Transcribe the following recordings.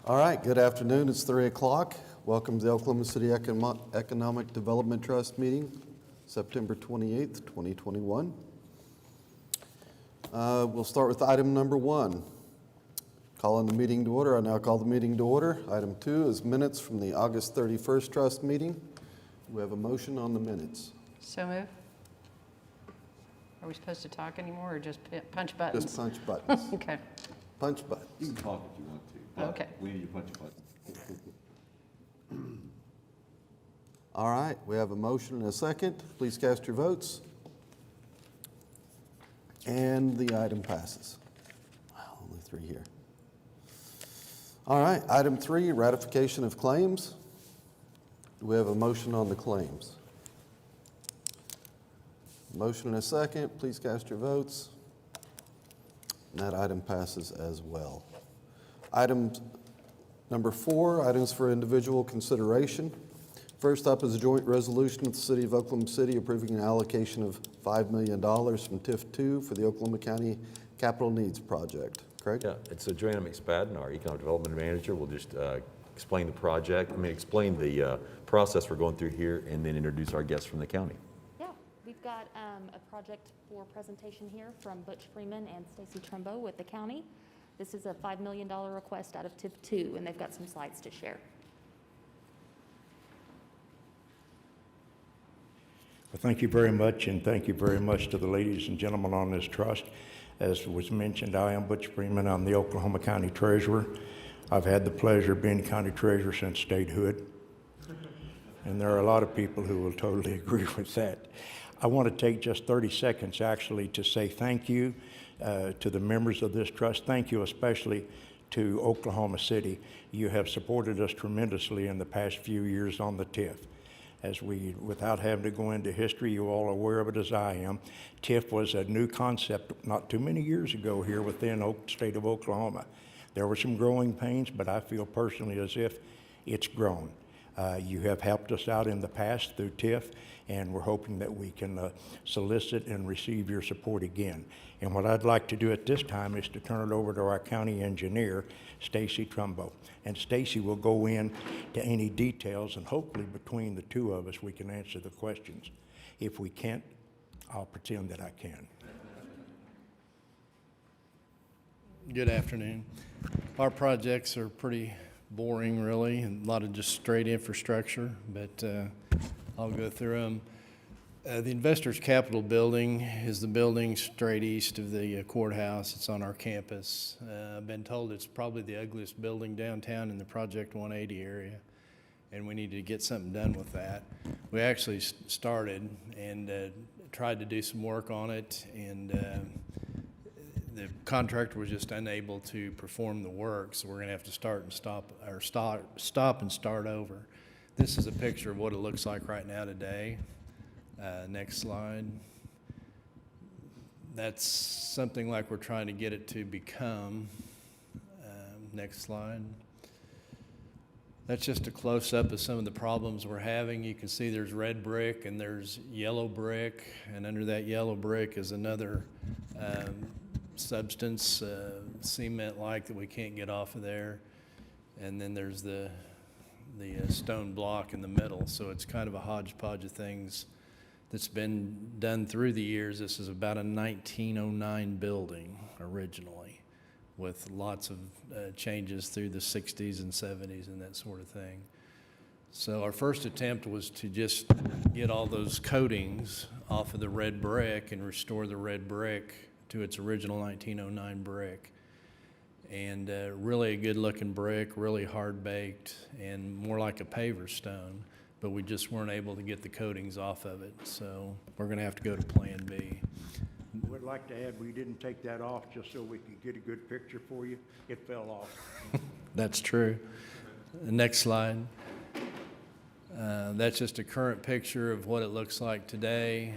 All right, good afternoon. It's 3 o'clock. Welcome to the Oklahoma City Economic Development Trust meeting, September 28th, 2021. We'll start with item number 1. Calling the meeting to order. I now call the meeting to order. Item 2 is minutes from the August 31st Trust meeting. Do we have a motion on the minutes? So move. Are we supposed to talk anymore or just punch buttons? Just punch buttons. Okay. Punch buttons. You can talk if you want to. But Okay. we need to punch a button. All right, we have a motion and a second. Please cast your votes. And the item passes. Wow, only 3 here. All right, item 3, ratification of claims. Do we have a motion on the claims? Motion and a second. Please cast your votes. And that item passes as well. Item number 4, items for individual consideration. First up is a joint resolution with the City of Oklahoma City approving an allocation of $5 million from TIF 2 for the Oklahoma County Capital Needs Project. Craig? Yeah, it's Joanna McSpadden, our Economic Development Manager. We'll just explain the project, explain the process we're going through here, and then introduce our guests from the county. Yeah, we've got a project for presentation here from Butch Freeman and Stacy Trumbo with the county. This is a $5 million request out of TIF 2, and they've got some slides to share. Well, thank you very much, and thank you very much to the ladies and gentlemen on this trust. As was mentioned, I am Butch Freeman. I'm the Oklahoma County Treasurer. I've had the pleasure of being County Treasurer since statehood, and there are a lot of people who will totally agree with that. I want to take just 30 seconds actually to say thank you to the members of this trust. Thank you especially to Oklahoma City. You have supported us tremendously in the past few years on the TIF. As we, without having to go into history, you all are aware of it as I am. TIF was a new concept not too many years ago here within the state of Oklahoma. There were some growing pains, but I feel personally as if it's grown. You have helped us out in the past through TIF, and we're hoping that we can solicit and receive your support again. And what I'd like to do at this time is to turn it over to our county engineer, Stacy Trumbo. And Stacy will go in to any details, and hopefully between the two of us we can answer the questions. If we can't, I'll pretend that I can. Good afternoon. Our projects are pretty boring, really, and a lot of just straight infrastructure, but I'll go through them. The Investors Capitol building is the building straight east of the courthouse. It's on our campus. I've been told it's probably the ugliest building downtown in the Project 180 area, and we need to get something done with that. We actually started and tried to do some work on it, and the contractor was just unable to perform the work, so we're going to have to stop and start over. This is a picture of what it looks like right now today. Next slide. That's something like we're trying to get it to become. Next slide. That's just a close-up of some of the problems we're having. You can see there's red brick and there's yellow brick, and under that yellow brick is another substance, cement-like, that we can't get off of there. And then there's the stone block in the middle. So it's kind of a hodgepodge of things that's been done through the years. This is about a 1909 building originally, with lots of changes through the 60s and 70s and that sort of thing. So our first attempt was to just get all those coatings off of the red brick and restore the red brick to its original 1909 brick. And really a good looking brick, really hard baked, and more like a paver stone, but we just weren't able to get the coatings off of it. So we're gonna have to go to Plan B. Would like to add, we didn't take that off just so we could get a good picture for you. It fell off. That's true. The next slide. That's just a current picture of what it looks like today.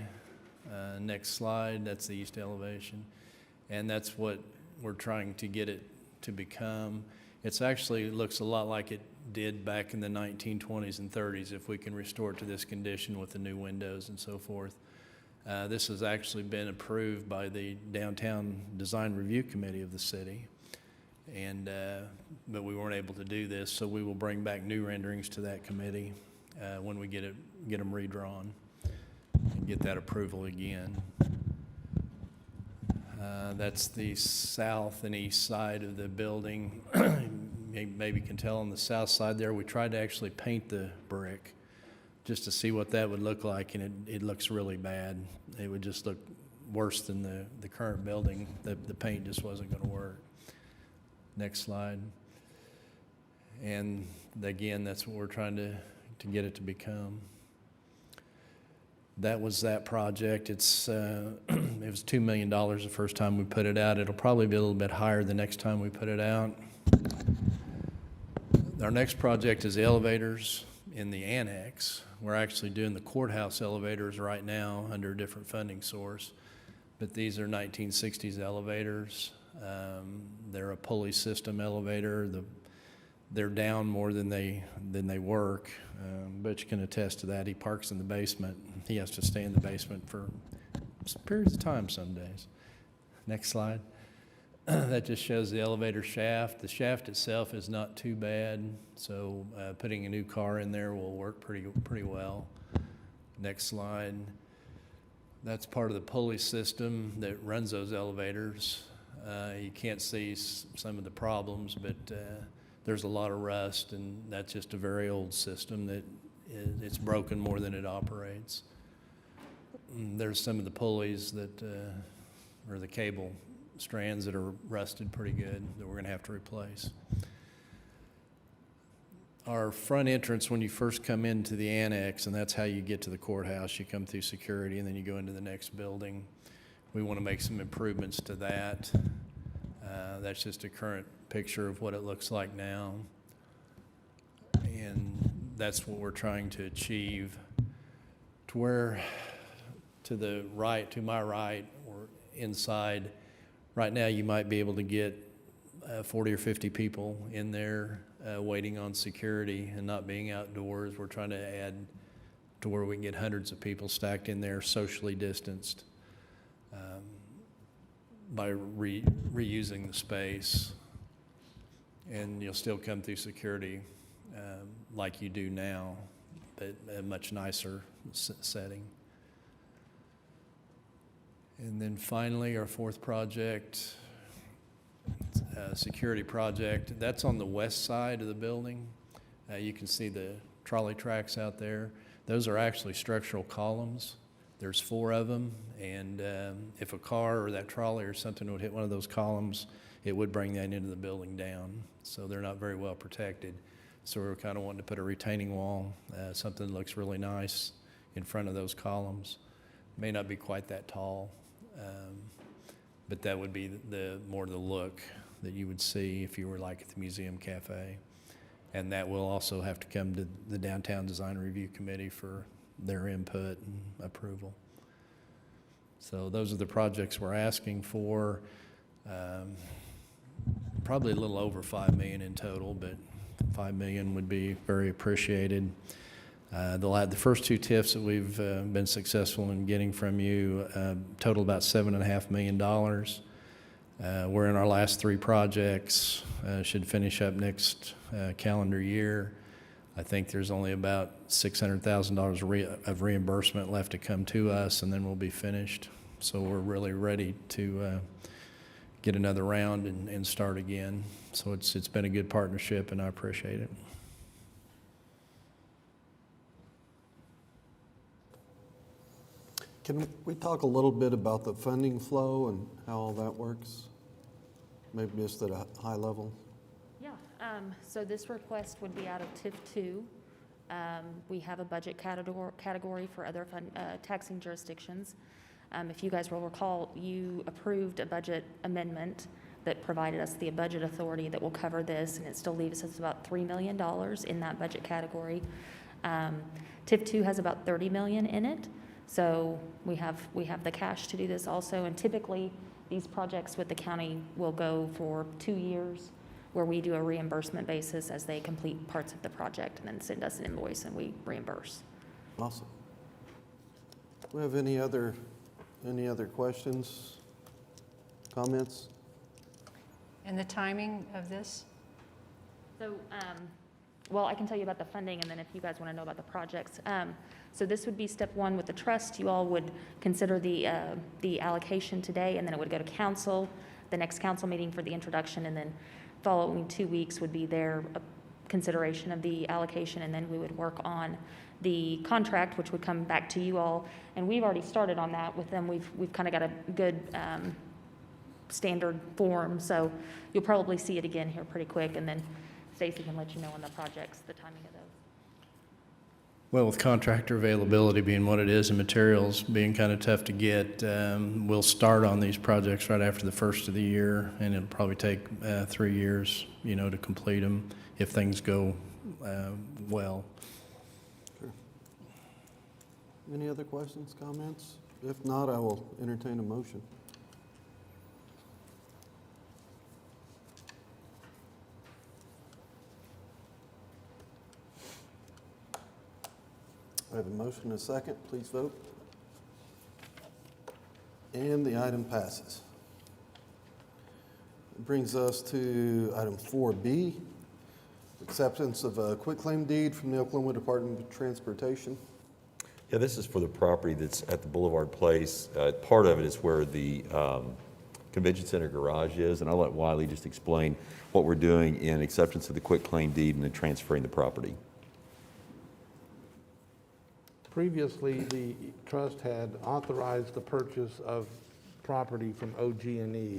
Next slide, that's the east elevation. And that's what we're trying to get it to become. It's actually looks a lot like it did back in the 1920s and 30s if we can restore it to this condition with the new windows and so forth. This has actually been approved by the Downtown Design Review Committee of the city. And, but we weren't able to do this, so we will bring back new renderings to that committee when we get them redrawn and get that approval again. That's the south and east side of the building. Maybe you can tell on the south side there, we tried to actually paint the brick just to see what that would look like, and it looks really bad. It would just look worse than the current building. The paint just wasn't going to work. Next slide. And again, that's what we're trying to get it to become. That was that project. It's it was $2 million the first time we put it out. It'll probably be a little bit higher the next time we put it out. Our next project is the elevators in the annex. We're actually doing the courthouse elevators right now under a different funding source, but these are 1960s elevators. They're a pulley system elevator. They're down more than they work. Butch can attest to that. He parks in the basement. He has to stay in the basement for periods of time some days. Next slide. That just shows the elevator shaft. The shaft itself is not too bad, so putting a new car in there will work pretty well. Next slide. That's part of the pulley system that runs those elevators. You can't see some of the problems, but there's a lot of rust, and that's just a very old system that it's broken more than it operates. There's some of the pulleys that, or the cable strands that are rusted pretty good that we're going to have to replace. Our front entrance when you first come into the annex, and that's how you get to the courthouse, you come through security and then you go into the next building. We want to make some improvements to that. That's just a current picture of what it looks like now. And that's what we're trying to achieve. To where, to the right, to my right, or inside, right now you might be able to get 40 or 50 people in there waiting on security and not being outdoors. We're trying to add to where we can get hundreds of people stacked in there, socially distanced, by reusing the space. And you'll still come through security like you do now, but a much nicer setting. And then finally, our fourth project, security project, that's on the west side of the building. You can see the trolley tracks out there. Those are actually structural columns. There's 4 of them, and if a car or that trolley or something would hit one of those columns, it would bring that into the building down. So they're not very well protected. So we're kind of wanting to put a retaining wall, something that looks really nice in front of those columns. May not be quite that tall, but that would be more the look that you would see if you were like at the Museum Cafe. And that will also have to come to the Downtown Design Review Committee for their input and approval. So those are the projects we're asking for. Probably a little over $5 million in total, but $5 million would be very appreciated. The first 2 TIFs that we've been successful in getting from you total about $7.5 million. We're in our last 3 projects, should finish up next calendar year. I think there's only about $600,000 of reimbursement left to come to us, and then we'll be finished. So we're really ready to get another round and start again. So it's been a good partnership, and I appreciate it. Can we talk a little bit about the funding flow and how all that works? Maybe just at a high level? Yeah, so this request would be out of TIF 2. We have a budget category for other taxing jurisdictions. If you guys will recall, you approved a budget amendment that provided us the budget authority that will cover this, and it still leaves us about $3 million in that budget category. TIF 2 has about $30 million in it, so we have the cash to do this also, and typically these projects with the county will go for 2 years, where we do a reimbursement basis as they complete parts of the project and then send us an invoice and we reimburse. Awesome. Do we have any other questions, comments? And the timing of this? So, well, I can tell you about the funding, and then if you guys want to know about the projects. So this would be step one with the trust. You all would consider the allocation today, and then it would go to council, the next council meeting for the introduction, and then following 2 weeks would be their consideration of the allocation, and then we would work on the contract, which would come back to you all. And we've already started on that with them. We've kind of got a good standard form, so you'll probably see it again here pretty quick, and then Stacy can let you know on the projects, the timing of those. Well, with contractor availability being what it is and materials being kind of tough to get, we'll start on these projects right after the first of the year, and it'll probably take 3 years, to complete them if things go well. Sure. Any other questions, comments? If not, I will entertain a motion. I have a motion and a second. Please vote. And the item passes. It brings us to item 4B, acceptance of a quitclaim deed from the Oklahoma Department of Transportation. Yeah, this is for the property that's at the Boulevard Place. Part of it is where the Convention Center garage is, and I'll let Wiley just explain what we're doing in acceptance of the quitclaim deed and then transferring the property. Previously, the trust had authorized the purchase of property from OG&E,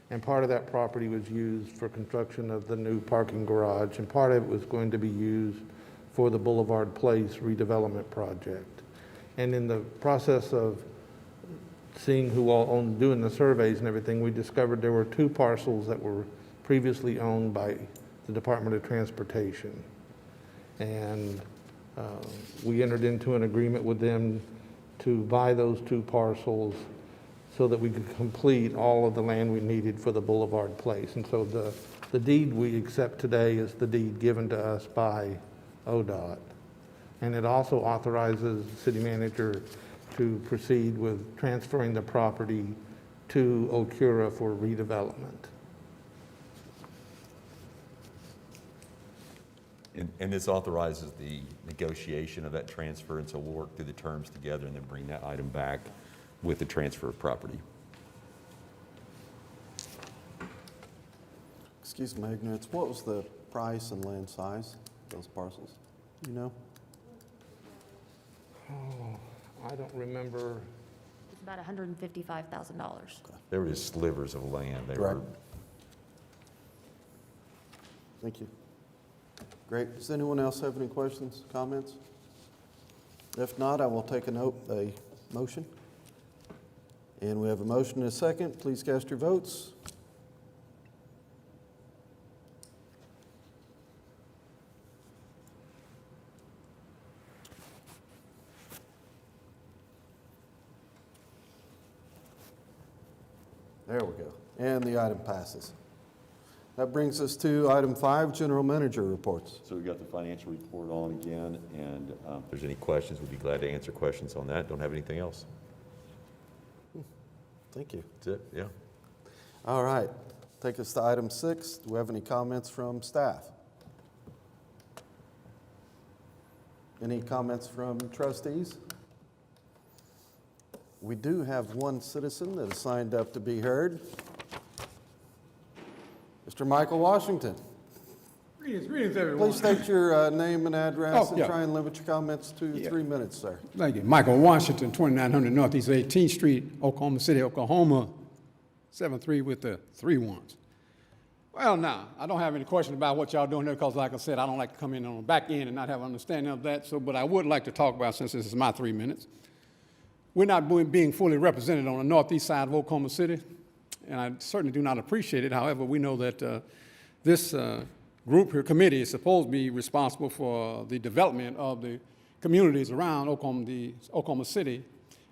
and part of that property was used for construction of the new parking garage, and part of it was going to be used for the Boulevard Place redevelopment project. And in the process of seeing who all owned, doing the surveys and everything, we discovered there were 2 parcels that were previously owned by the Department of Transportation. And we entered into an agreement with them to buy those 2 parcels so that we could complete all of the land we needed for the Boulevard Place. And so the deed we accept today is the deed given to us by ODOT. And it also authorizes the city manager to proceed with transferring the property to Okura for redevelopment. And this authorizes the negotiation of that transfer, and so we'll work through the terms together and then bring that item back with the transfer of property. Excuse my ignorance, what was the price and land size of those parcels? You know? Oh, I don't remember. It's about $155,000. They were just slivers of land. They Correct. were. Thank you. Great. Does anyone else have any questions, comments? If not, I will take a motion. And we have a motion and a second. Please cast your votes. There we go. And the item passes. That brings us to item 5, General Manager reports. So we've got the financial report on again, and if there's any questions, we'd be glad to answer questions on that. Don't have anything else. Thank you. That's it, yeah. All right. Take us to item 6. Do we have any comments from staff? Any comments from trustees? We do have one citizen that has signed up to be heard. Mr. Michael Washington. Greetings, everyone. Please state your name and address and yeah. try and limit your comments to 3 minutes, sir. Thank you. Michael Washington, 2900 Northeast 18th Street, Oklahoma City, Oklahoma, 73 with the 3 ones. Well, now, I don't have any question about what y'all doing there because, like I said, I don't like to come in on the back end and not have an understanding of that. So, but I would like to talk about, since this is my 3 minutes, we're not being fully represented on the northeast side of Oklahoma City, and I certainly do not appreciate it. However, we know that this group here, committee, is supposed to be responsible for the development of the communities around Oklahoma City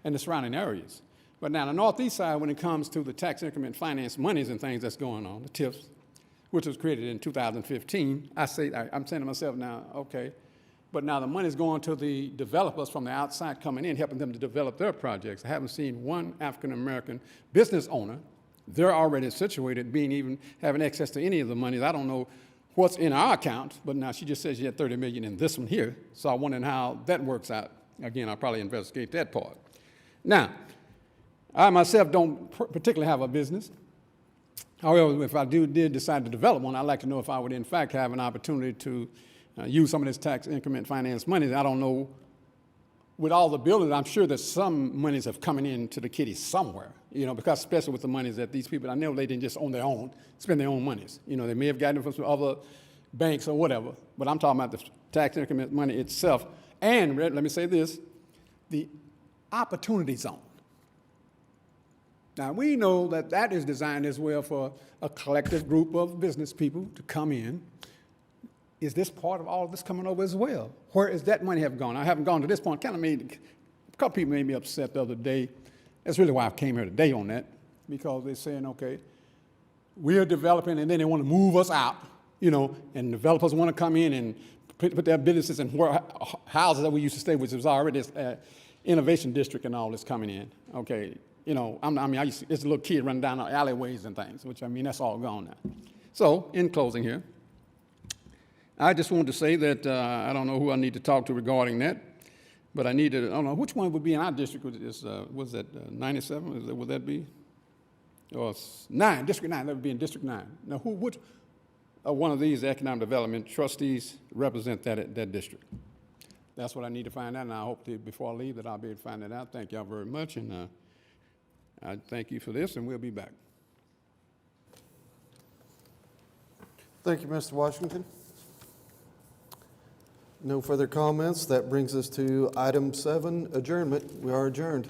and the surrounding areas. But now the northeast side, when it comes to the tax increment finance monies and things that's going on, the TIFs, which was created in 2015, I'm saying to myself now, okay, but now the money's going to the developers from the outside coming in, helping them to develop their projects. I haven't seen one African-American business owner they're already situated, being even having access to any of the monies. I don't know what's in our account, but now she just says she had 30 million in this one here. So I'm wondering how that works out. Again, I'll probably investigate that part. Now, I myself don't particularly have a business. However, if I did decide to develop one, I'd like to know if I would in fact have an opportunity to use some of this tax increment finance money. I don't know. With all the buildings, I'm sure that some monies have coming into the kitty somewhere, because especially with the monies that these people, I know they didn't just own their own, spend their own monies. They may have gotten it from some other banks or whatever, but I'm talking about the tax increment money itself. And let me say this, the opportunity zone. Now, we know that that is designed as well for a collective group of business people to come in. Is this part of all of this coming over as well? Where is that money have gone? I haven't gone to this point. Kind of a couple people made me upset the other day. That's really why I came here today on that, because they're saying, okay, we're developing and then they want to move us out, and developers want to come in and put their businesses in houses that we used to stay, which was already this innovation district and all this coming in. Okay, I used to, it's a little kid running down the alleyways and things, which that's all gone now. So, in closing here, I just wanted to say that I don't know who I need to talk to regarding that, but I don't know, which one would be in our district? Was that 97? Would that be? Or 9, District 9, that would be in District 9. Now, which one of these economic development trustees represent that district? That's what I need to find out, and I hope before I leave that I'll be able to find that out. Thank y'all very much, and I thank you for this, and we'll be back. Thank you, Mr. Washington. No further comments. That brings us to item 7, adjournment. We are adjourned.